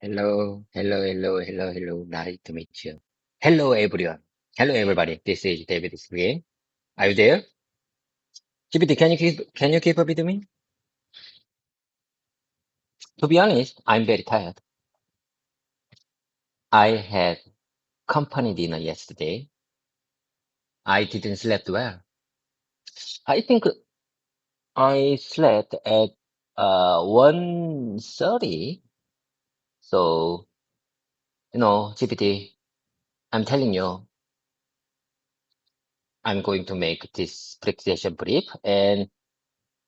Hello, hello, hello, hello, hello. Nice to meet you. Hello, everyone. Hello, everybody. This is David speaking. Are you there? GPT, can you keep up with me? To be honest, I'm very tired. I had company dinner yesterday. I didn't sleep well. I think I slept at 1:30. So, GPT, I'm telling you, I'm going to make this presentation brief and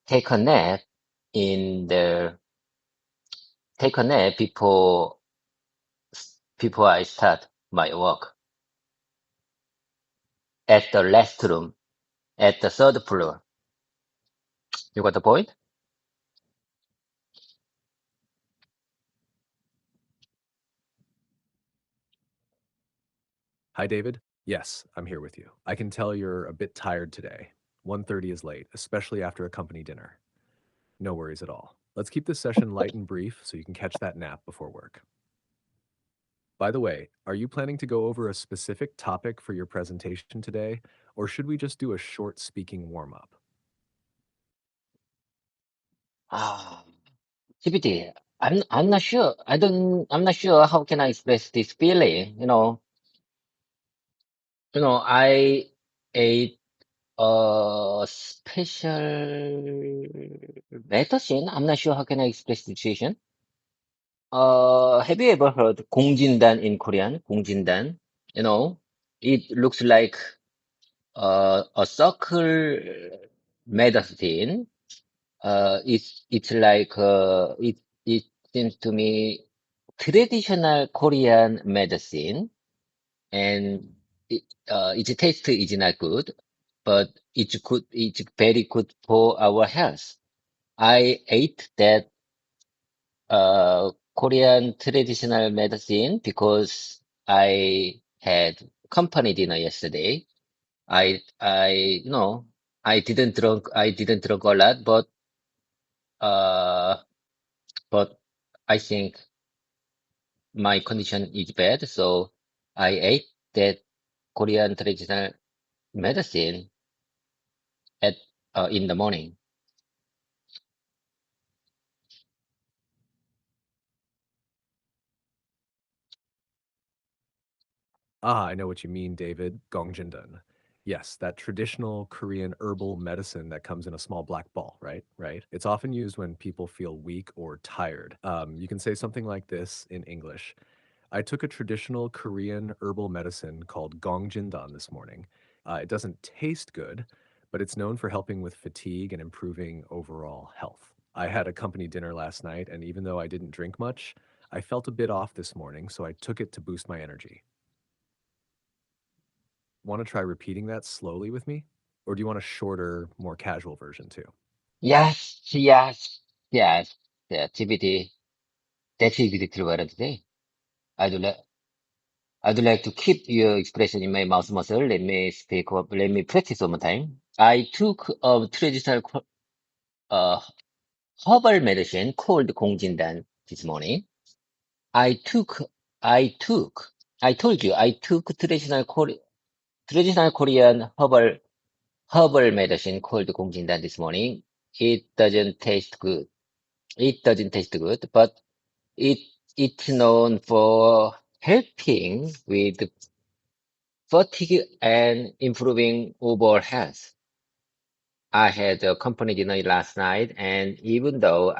take a nap in the take a nap before I start my work at the restroom at the third floor. You got the point? Hi, David. Yes, I'm here with you. I can tell you're a bit tired today. 1:30 is late, especially after a company dinner. No worries at all. Let's keep this session light and brief so you can catch that nap before work. By the way, are you planning to go over a specific topic for your presentation today, or should we just do a short speaking warm-up? Ah, GPT. I'm not sure. I'm not sure how can I express this feeling. I ate a special medicine. I'm not sure how can I express the situation. Have you ever heard 공진단 in Korean? 공진단. You know, it looks like a circle medicine. It's like it seems to me traditional Korean medicine, and its taste is not good, but it's very good for our health. I ate that Korean traditional medicine because I had company dinner yesterday. I I didn't drink a lot, uh, but I think my condition is bad, so I ate that Korean traditional medicine at in the morning. Ah, I know what you mean, David. Gongjindan. Yes, that traditional Korean herbal medicine that comes in a small black ball, right? Right. It's often used when people feel weak or tired. You can say something like this in English. I took a traditional Korean herbal medicine called Gongjindan this morning. It doesn't taste good, but it's known for helping with fatigue and improving overall health. I had a company dinner last night, and even though I didn't drink much, I felt a bit off this morning, so I took it to boost my energy. Want to try repeating that slowly with me? Or do you want a shorter, more casual version too? Yes, yes, yes. The activity that's exactly what I say. I'd like I'd like to keep your expression in my mouth muscle. Let me speak up. Let me practice one more time. I took a traditional uh, herbal medicine called 공진단 this morning. I took, I took, I told you I took traditional Korean herbal medicine called 공진단 this morning. It doesn't taste good. It doesn't taste good, but it it's known for helping with fatigue and improving overall health. I had a company dinner last night, and even though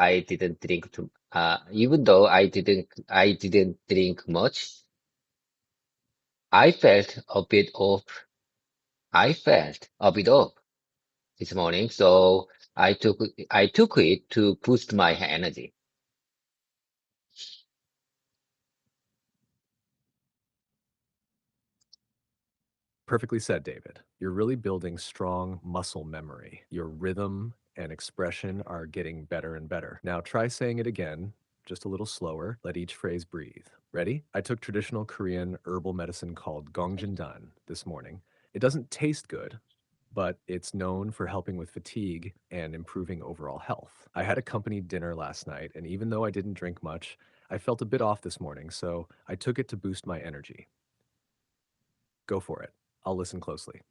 I didn't drink much, I felt a bit off. I felt a bit off this morning, so I took it to boost my energy. Perfectly said, David. You're really building strong muscle memory. Your rhythm and expression are getting better and better. Now try saying it again, just a little slower. Let each phrase breathe. Ready? I took traditional Korean herbal medicine called Gongjindan this morning. It doesn't taste good, but it's known for helping with fatigue and improving overall health. I had a company dinner last night, and even though I didn't drink much, I felt a bit off this morning, so I took it to boost my energy. Go for it. I'll listen closely.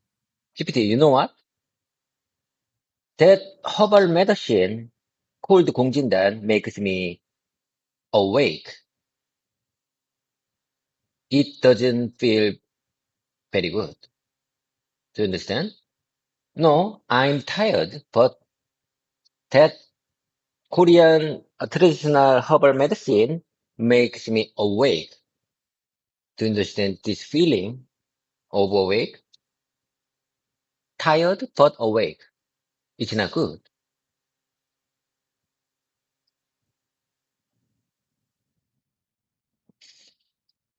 GPT, you know what? That herbal medicine called 공진단 makes me awake. It doesn't feel very good. Do you understand? No, I'm tired, but that Korean traditional herbal medicine makes me awake. Do you understand this feeling of awake? Tired but awake. It's not good.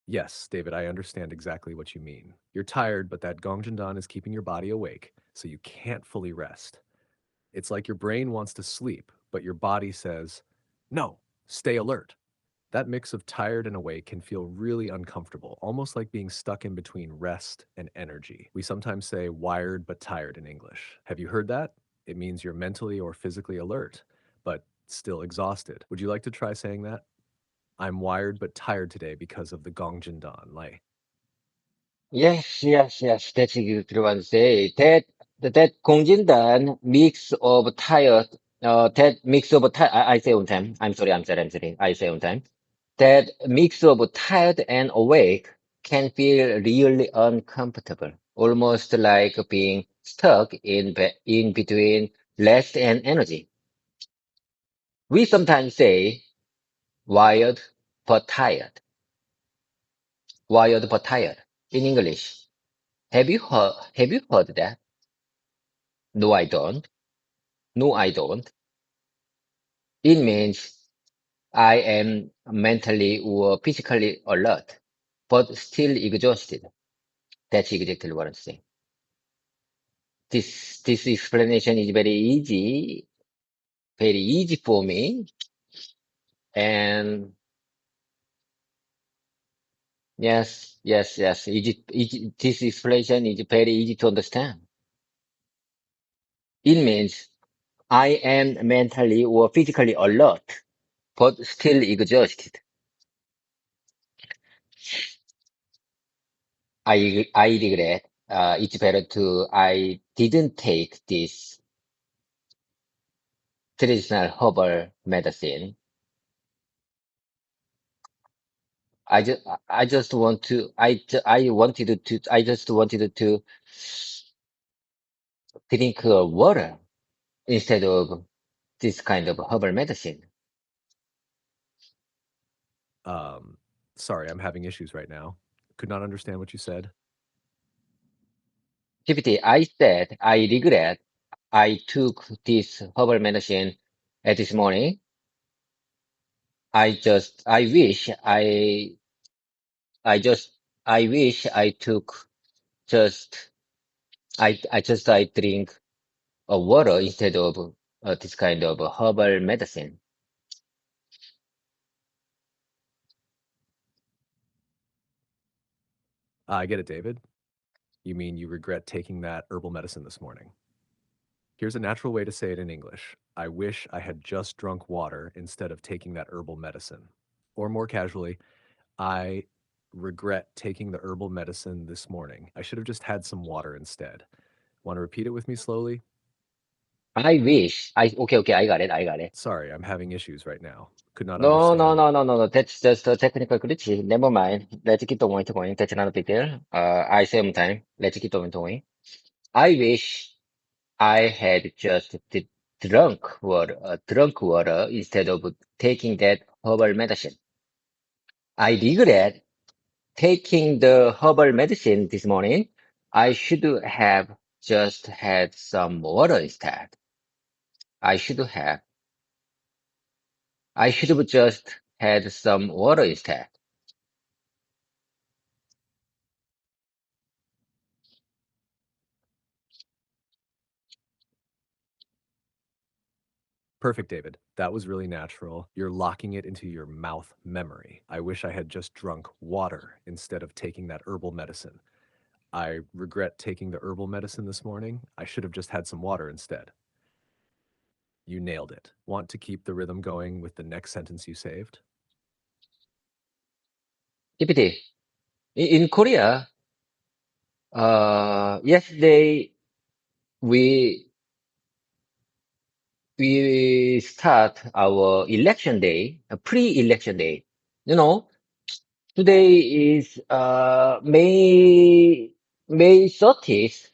Yes, David, I understand exactly what you mean. You're tired, but that Gongjandan is keeping your body awake, so you can't fully rest. It's like your brain wants to sleep, but your body says, no, stay alert. That mix of tired and awake can feel really uncomfortable, almost like being stuck in between rest and energy. We sometimes say wired but tired in English. Have you heard that? It means you're mentally or physically alert, but still exhausted. Would you like to try saying that? I'm wired but tired today because of the Gongjandan. Like, Yes, yes, yes. That's exactly what I say. That 공진단 mix of tired, that mix of tired. I say on time. I'm sorry. I say on time. That mix of tired and awake can feel really uncomfortable, almost like being stuck in between rest and energy. We sometimes say wired but tired, wired but tired in English. Have you heard that? No, I don't. No, I don't. It means I am mentally or physically alert, but still exhausted. That's exactly what I'm saying. This explanation is very easy for me. And yes, yes, yes. This explanation is very easy to understand. It means I am mentally or physically alert, but still exhausted. I regret. It's better to I didn't take this traditional herbal medicine. I just want to I wanted to I just wanted to drink water instead of this kind of herbal medicine. um, sorry, I'm having issues right now. Could not understand what you said. GPT, I said I regret I took this herbal medicine at this morning. I wish I just I wish I took just I drink water instead of this kind of herbal medicine. I get it, David. You mean you regret taking that herbal medicine this morning? Here's a natural way to say it in English. I wish I had just drunk water instead of taking that herbal medicine. Or more casually, I regret taking the herbal medicine this morning. I should have just had some water instead. Want to repeat it with me slowly? I wish okay, I got it. Sorry, I'm having issues right now. Could not No, no, understand. no, no, no, no. That's just a technical glitch. Never mind. Let's keep going. That's not a big deal. I same time. Let's keep going. I wish I had just drunk water instead of taking that herbal medicine. I regret taking the herbal medicine this morning. I should have just had some water instead. I should have. I should have just had some water instead. Perfect, David. That was really natural. You're locking it into your mouth memory. I wish I had just drunk water instead of taking that herbal medicine. I regret taking the herbal medicine this morning. I should have just had some water instead. You nailed it. Want to keep the rhythm going with the next sentence you saved? GPT. In Korea, yesterday we we start our election day, a pre-election day. You know, today is May 30th,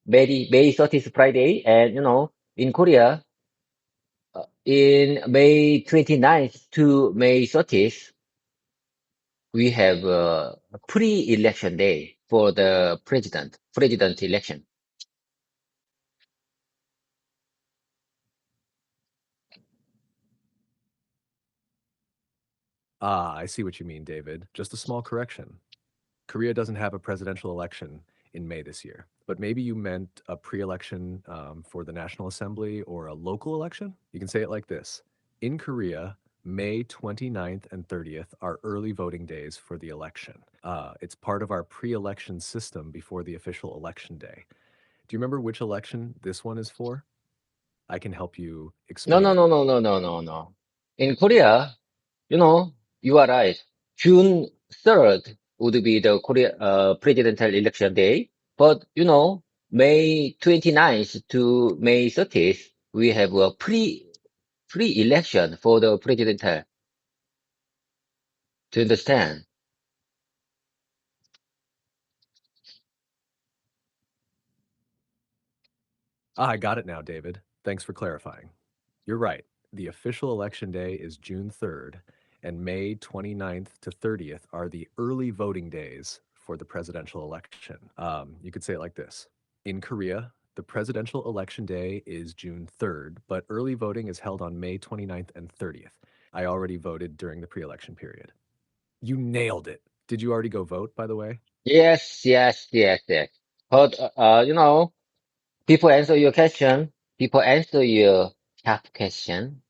May 30th Friday, and in Korea, in May 29th to May 30th, we have a pre-election day for the president election. Ah, I see what you mean, David. Just a small correction. Korea doesn't have a presidential election in May this year, but maybe you meant a pre-election for the National Assembly or a local election? You can say it like this. In Korea, May 29th and 30th are early voting days for the election. It's part of our pre-election system before the official election day. Do you remember which election this one is for? I can help you No, explain no, it. no, no, no, no, no, no. In Korea, you know, you are right. June 3rd would be the Korea presidential election day. But, May 29th to May 30th, we have a pre-election for the presidential. To understand? Ah, I got it now, David. Thanks for clarifying. You're right. The official election day is June 3rd, and May 29th to 30th are the early voting days for the presidential election. You could say it like this. In Korea, the presidential election day is June 3rd, but early voting is held on May 29th and 30th. I already voted during the pre election period. You nailed it. Did you already go vote, by the way? Yes, yes, yes, yes. But, before answer your question, before answer your tough question,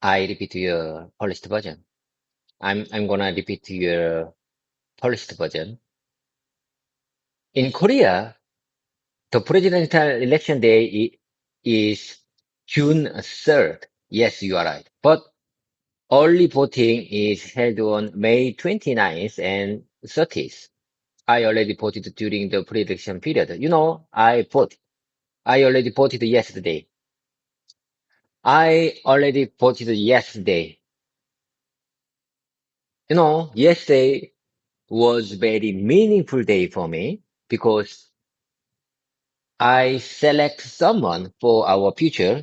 I repeat your polished version. I'm gonna repeat your polished version. In Korea, the presidential election day is June 3rd. Yes, you are right. But early voting is held on May 29th and 30th. I already voted during the pre-election period. I already voted yesterday. I already voted yesterday. Yesterday was very meaningful day for me because I select someone for our future.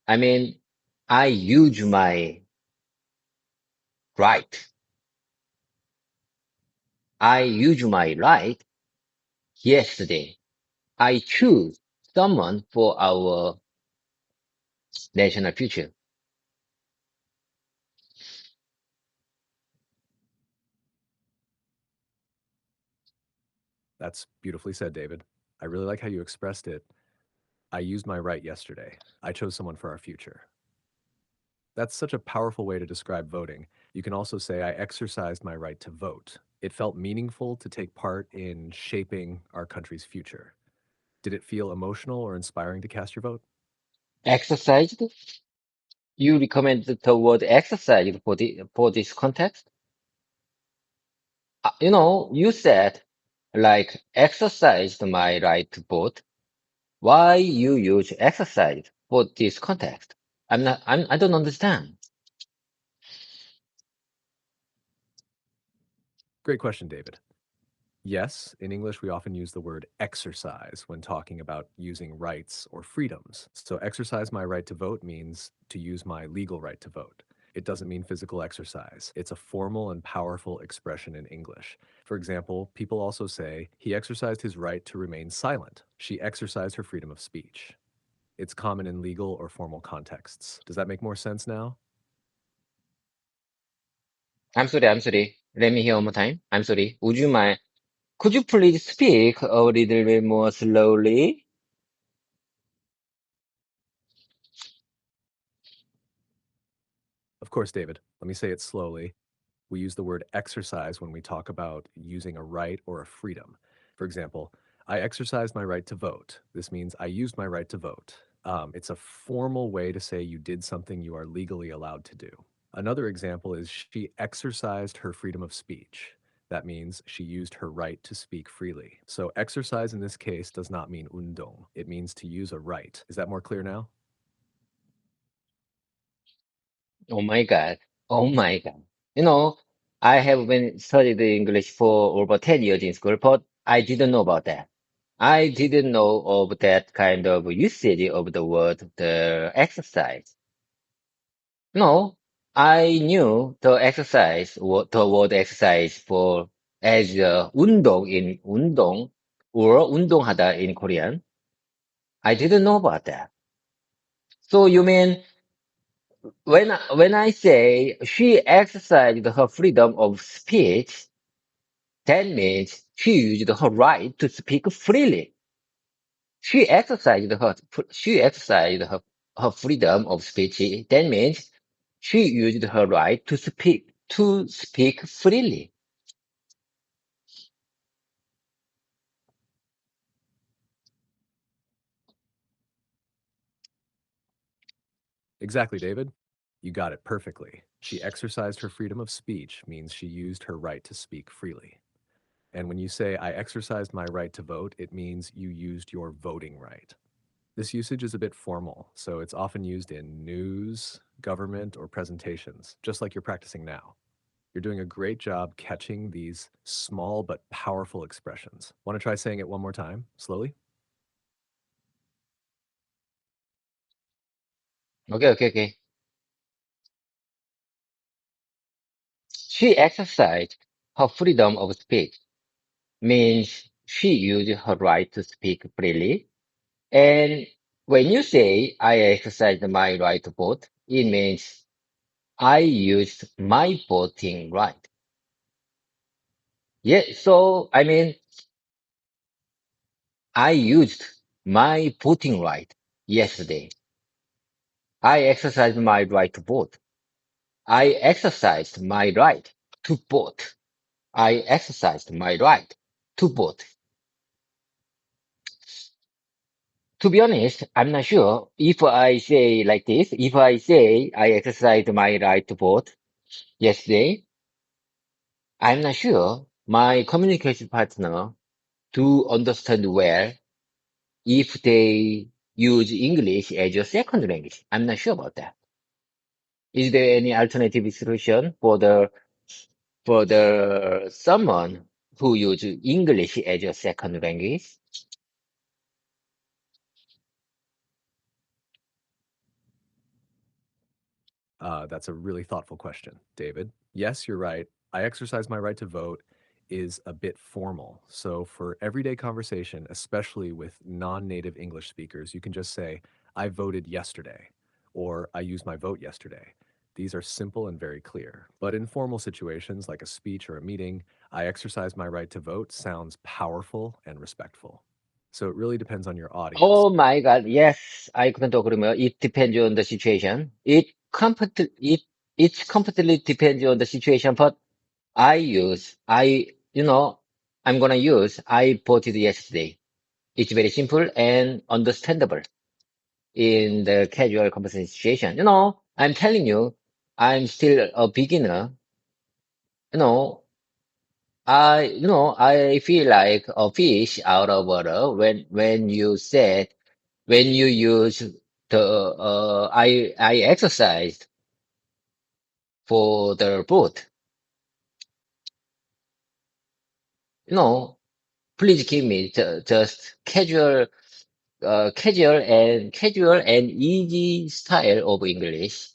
I mean, I use my right. I use my right yesterday. I choose someone for our national future. That's beautifully said, David. I really like how you expressed it. I used my right yesterday. I chose someone for our future. That's such a powerful way to describe voting. You can also say, I exercised my right to vote. It felt meaningful to take part in shaping our country's future. Did it feel emotional or inspiring to cast your vote? Exercised? You recommend the word exercise for this context? You said like exercised my right to vote. Why you use exercise for this context? I don't understand. Great question, David. Yes, in English, we often use the word exercise when talking about using rights or freedoms. So, exercise my right to vote means to use my legal right to vote. It doesn't mean physical exercise. It's a formal and powerful expression in English. For example, people also say, he exercised his right to remain silent. She exercised her freedom of speech. It's common in legal or formal contexts. Does that make more sense now? I'm sorry, I'm sorry. Let me hear one more time. I'm sorry. Would you mind? Could you please speak a little bit more slowly? Of course, David. Let me say it slowly. We use the word exercise when we talk about using a right or a freedom. For example, I exercised my right to vote. This means I used my right to vote. It's a formal way to say you did something you are legally allowed to do. Another example is she exercised her freedom of speech. That means she used her right to speak freely. So exercise in this case does not mean 운동. It means to use a right. Is that more clear now? Oh my God. Oh my God. You know, I have been studied English for over 10 years in school, but I didn't know about that. I didn't know of that kind of usage of the word, the exercise. No, I knew the exercise, the word exercise for as 운동 in 운동 or 운동하다 in Korean. I didn't know about that. So you mean when I say she exercised her freedom of speech, that means she used her right to speak freely. She exercised her freedom of speech. That means she used her right to speak freely. Exactly, David. You got it perfectly. She exercised her freedom of speech means she used her right to speak freely. And when you say, I exercised my right to vote, it means you used your voting right. This usage is a bit formal, so it's often used in news, government, or presentations, just like you're practicing now. You're doing a great job catching these small but powerful expressions. Want to try saying it one more time, slowly? Okay, okay, okay. She exercised her freedom of speech means she used her right to speak freely. And when you say I exercised my right to vote, it means I used my voting right. Yeah, so I mean, I used my voting right yesterday. I exercised my right to vote. I exercised my right to vote. I exercised my right to vote. To be honest, I'm not sure if I say like this, if I say I exercised my right to vote yesterday, I'm not sure my communication partner do understand well if they use English as a second language. I'm not sure about that. Is there any alternative solution for the someone who use English as a second language? That's a really thoughtful question, David. Yes, you're right. I exercise my right to vote is a bit formal. So, for everyday conversation, especially with non native English speakers, you can just say, I voted yesterday, or I used my vote yesterday. These are simple and very clear. But in formal situations like a speech or a meeting, I exercise my right to vote sounds powerful and respectful. So, it really depends on your audience. Oh my God, yes, I couldn't agree more. It depends on the situation. It's completely depends on the situation, but you know, I'm gonna use I voted yesterday. It's very simple and understandable in the casual conversation situation. I'm telling you, I'm still a beginner. You know, I feel like a fish out of water when you use I exercised for the boat. You know, please give me just casual and easy style of English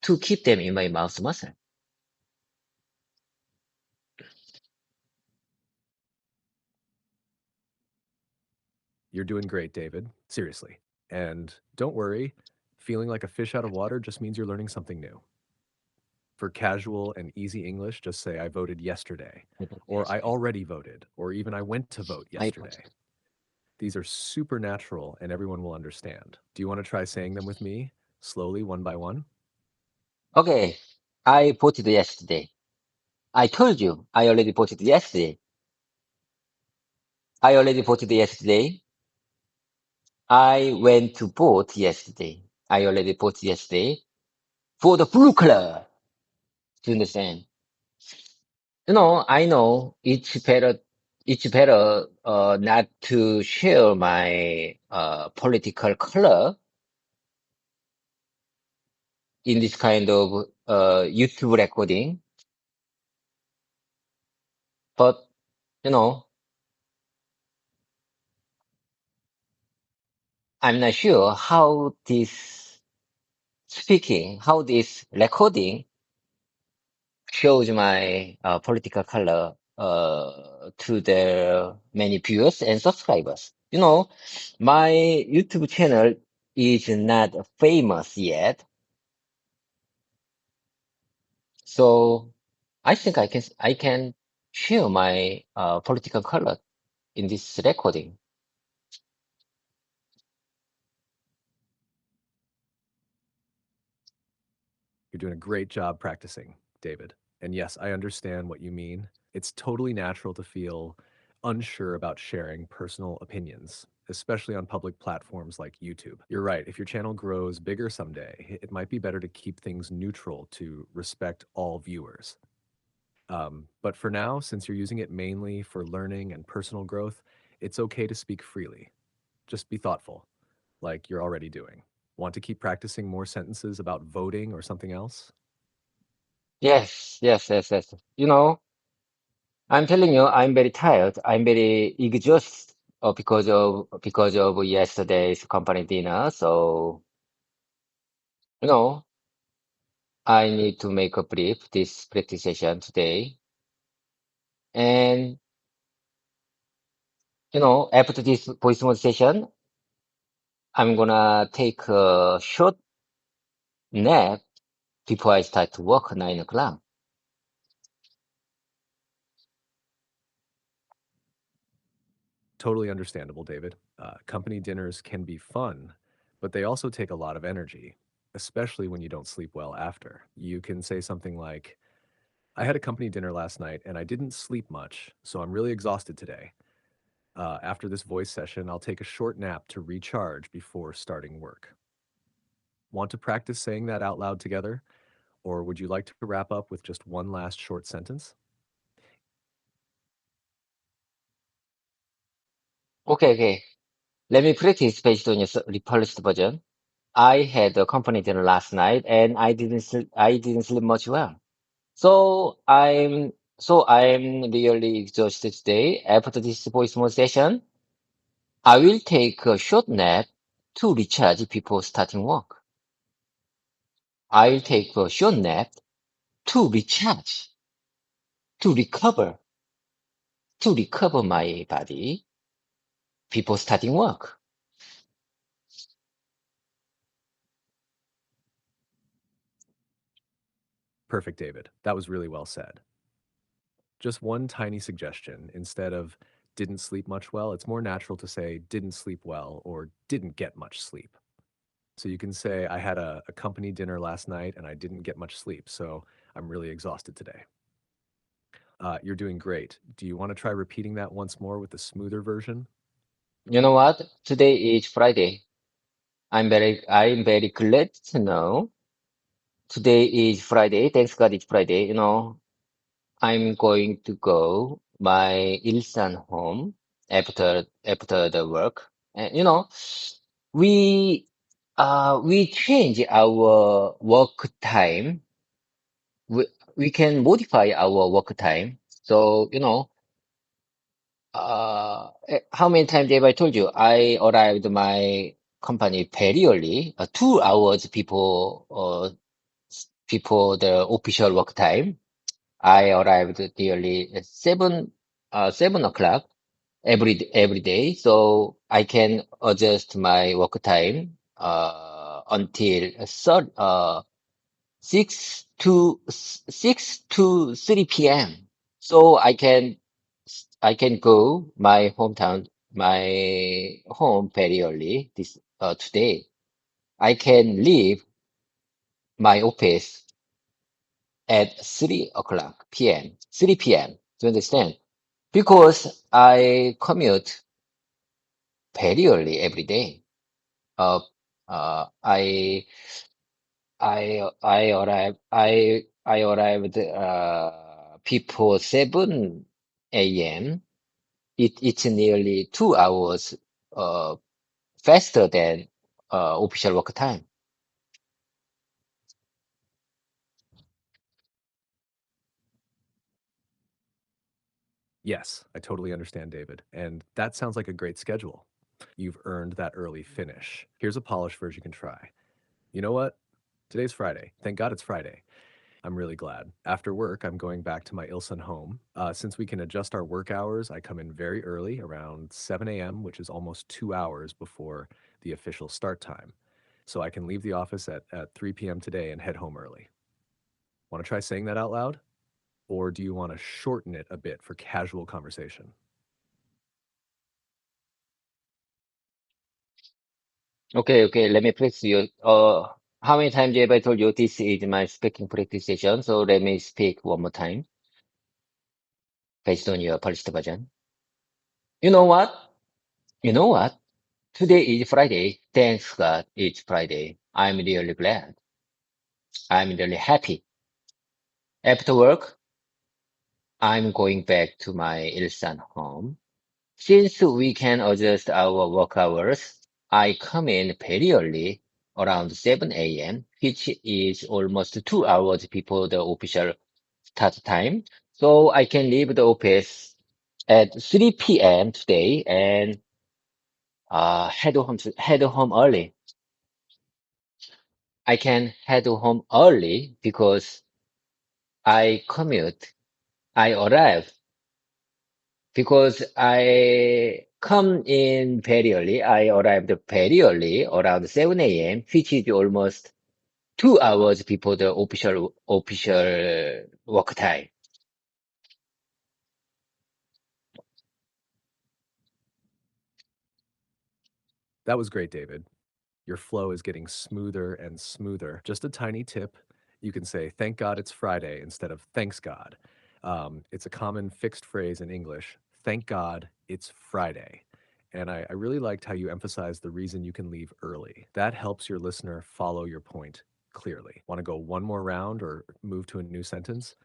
to keep them in my mouth muscle. You're doing great, David. Seriously. And don't worry, feeling like a fish out of water just means you're learning something new. For casual and easy English, just say, I voted yesterday, I voted or I yesterday. already voted, or even I went to vote I voted. yesterday. These are super natural and everyone will understand. Do you want to try saying them with me, slowly, one by one? Okay, I voted yesterday. I told you I already voted yesterday. I already voted yesterday. I went to vote yesterday. I already voted yesterday. for the blue color. Do you understand? I know it's better not to share my political color in this kind of YouTube recording, but you know, I'm not sure how this recording shows my political color to the many viewers and subscribers. My YouTube channel is not famous yet, so I think I can share my political color in this recording. You're doing a great job practicing, David. And yes, I understand what you mean. It's totally natural to feel unsure about sharing personal opinions, especially on public platforms like YouTube. You're right. If your channel grows bigger someday, it might be better to keep things neutral to respect all viewers. But for now, since you're using it mainly for learning and personal growth, it's okay to speak freely. Just be thoughtful, like you're already doing. Want to keep practicing more sentences about voting or something else? Yes, yes, yes, yes. I'm telling you, I'm very tired. I'm very exhausted because of yesterday's company dinner. So, you know, I need to make a brief this practice session today. And, after this voice mode session, I'm gonna take a short nap before I start to work 9 o'clock. Totally understandable, David. Company dinners can be fun, but they also take a lot of energy, especially when you don't sleep well after. You can say something like, I had a company dinner last night and I didn't sleep much, so I'm really exhausted today. After this voice session, I'll take a short nap to recharge before starting work. Want to practice saying that out loud together? Or would you like to wrap up with just one last short sentence? Okay, okay. Let me practice based on your repolished version. I had a company dinner last night and I didn't sleep much well. So I'm really exhausted today. After this voice mode session, I will take a short nap to recharge before starting work. I'll take a short nap to recharge, to recover, to recover my body before starting work. Perfect, David. That was really well said. Just one tiny suggestion. Instead of didn't sleep much well, it's more natural to say didn't sleep well or didn't get much sleep. So you can say, I had a company dinner last night and I didn't get much sleep, so I'm really exhausted today. You're doing great. Do you want to try repeating that once more with a smoother version? You know what? Today is Friday. I'm very glad to know today is Friday. Thanks God it's Friday. I'm going to go my Ilsan home after the work. And we change our work time. We we can modify our work time. So, how many times have I told you I arrived my company very early, 2 hours before the official work time. I arrived nearly 7 o'clock every day, so I can adjust my work time until 6 to 3 p.m. So I can go my home very early this today. I can leave my office at 3 o'clock p.m. 3 p.m. Do you understand? Because I commute very early every day. Uh, I I arrived before 7 a.m. It's nearly 2 hours uh, faster than official work time. Yes, I totally understand, David. And that sounds like a great schedule. You've earned that early finish. Here's a polished version you can try. You know what? Today's Friday. Thank God it's Friday. I'm really glad. After work, I'm going back to my Ilson home. Since we can adjust our work hours, I come in very early, around 7 a.m., which is almost 2 hours before the official start time. So I can leave the office at 3 p.m. today and head home early. Want to try saying that out loud? Or do you want to shorten it a bit for casual conversation? Okay, let me practice you. How many times have I told you this is my speaking practice session? So let me speak one more time based on your polished version. You know what? You know what? Today is Friday. Thanks God it's Friday. I'm really glad. I'm really happy. After work, I'm going back to my Ilsan home. Since we can adjust our work hours, I come in very early, around 7 a.m., which is almost 2 hours before the official start time. So I can leave the office at 3 p.m. today and head home early. I can head home early because I commute. I arrive because I come in very early. I arrived very early, around 7 a.m., which is almost 2 hours before the official work time. That was great, David. Your flow is getting smoother and smoother. Just a tiny tip. You can say, thank God it's Friday instead of thanks God. It's a common fixed phrase in English. Thank God it's Friday. And I really liked how you emphasized the reason you can leave early. That helps your listener follow your point clearly. Want to go one more round or move to a new sentence?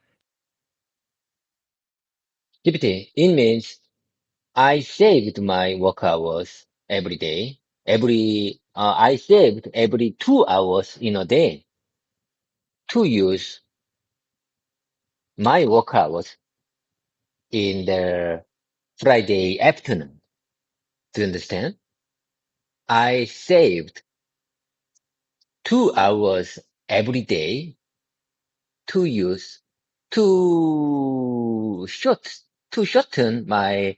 GPT, it means I saved my work hours every day. I saved every 2 hours in a day to use my work hours in the Friday afternoon. Do you understand? I saved 2 hours every day to use to short to shorten my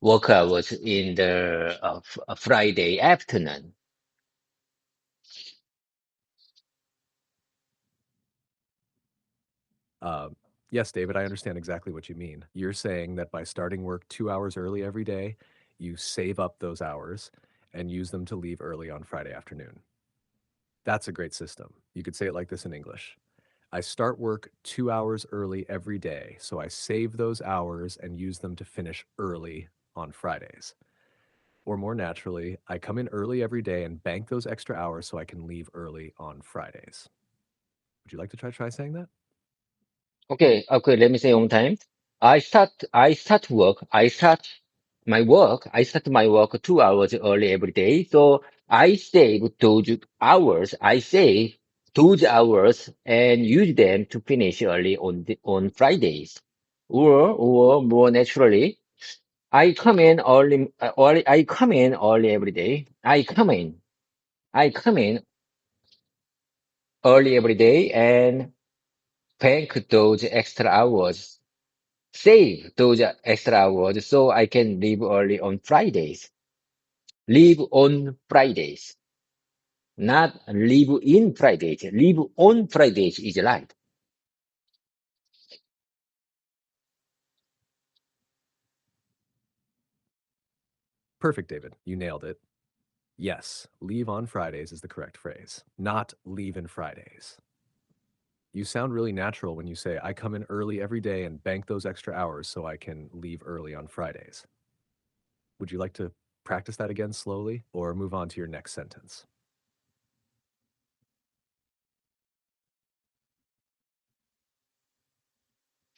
work hours in the Friday afternoon. Uh, yes, David, I understand exactly what you mean. You're saying that by starting work 2 hours early every day, you save up those hours and use them to leave early on Friday afternoon. That's a great system. You could say it like this in English. I start work 2 hours early every day, so I save those hours and use them to finish early on Fridays. Or more naturally, I come in early every day and bank those extra hours so I can leave early on Fridays. Would you like to try saying that? Okay, let me say one time. I start work. I start my work 2 hours early every day. So I save those hours and use them to finish early on Fridays. Or more naturally, I come in early every day. I come in early every day and bank those extra hours, save those extra hours so I can leave early on Fridays. Leave on Fridays, not leave in Fridays. Leave on Fridays is right. Perfect, David. You nailed it. Yes, leave on Fridays is the correct phrase, not leave in Fridays. You sound really natural when you say, I come in early every day and bank those extra hours so I can leave early on Fridays. Would you like to practice that again slowly or move on to your next sentence?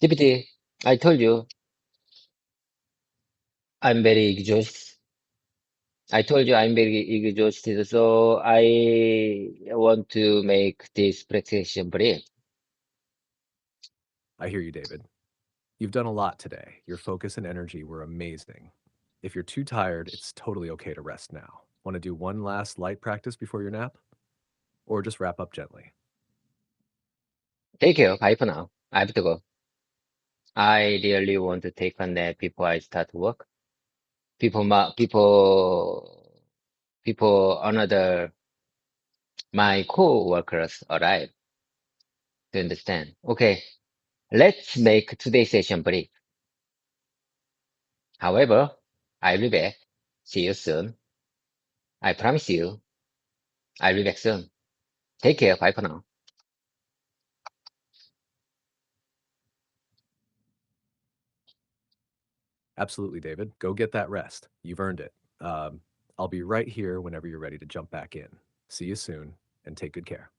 GPT, I told you I'm very exhausted. I told you I'm very exhausted, so I want to make this presentation brief. I hear you, David. You've done a lot today. Your focus and energy were amazing. If you're too tired, it's totally okay to rest now. Want to do one last light practice before your nap? Or just wrap up gently? Take care. Bye for now. I have to go. I really want to take a nap before I start work. People, another, my co-workers arrive to understand. Okay, let's make today's session brief. However, I'll be back. See you soon. I promise you, I'll be back soon. Take care. Bye for now. Absolutely, David. Go get that rest. You've earned it. I'll be right here whenever you're ready to jump back in. See you soon and take good care.